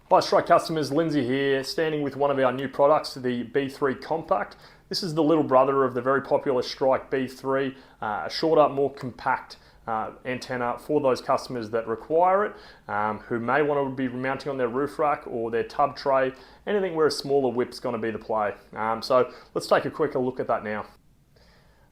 Hi Strike customers, Lindsay here, standing with one of our new products, the B3 Compact. This is the little brother of the very popular Strike B3, a shorter, more compact antenna for those customers that require it, who may want to be mounting on their roof rack or their tub tray, anything where a smaller whip's going to be the play. So let's take a quicker look at that now.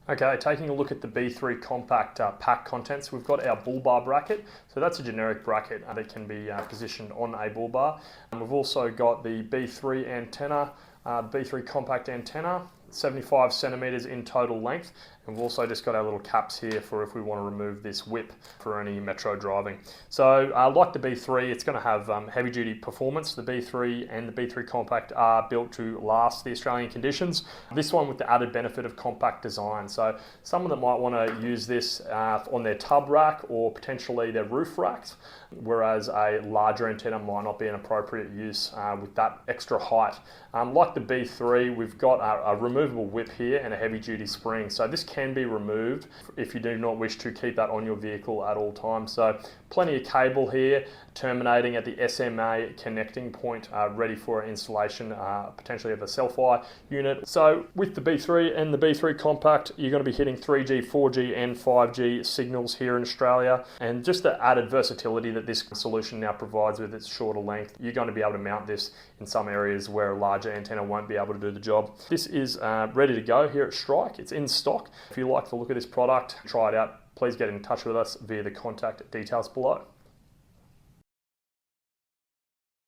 Okay, taking a look at the B3 Compact pack contents, we've got our Bullbar bracket. So that's a generic bracket that can be positioned on a Bullbar. We've also got the B3 antenna, B3 Compact antenna, 75 centimeters in total length. And we've also just got our little caps here for if we want to remove this whip for any metro driving. So like the B3, it's going to have heavy duty performance. The B3 and the B3 Compact are built to last the Australian conditions. This one with the added benefit of compact design. So someone that might want to use this on their tub rack or potentially their roof racks, whereas a larger antenna might not be an appropriate use with that extra height. Like the B3, we've got a removable whip here and a heavy duty spring. So this can be removed if you do not wish to keep that on your vehicle at all times. So plenty of cable here terminating at the SMA connecting point, ready for installation potentially of a Selfie unit. So with the B3 and the B3 Compact, you're going to be hitting 3G, 4G and 5G signals here in Australia, and just the added versatility that this solution now provides with its shorter length. You're going to be able to mount this in some areas where a larger antenna won't be able to do the job. This is ready to go here at Strike. It's in stock. If you like the look of this product, try it out. Please get in touch with us via the contact details below.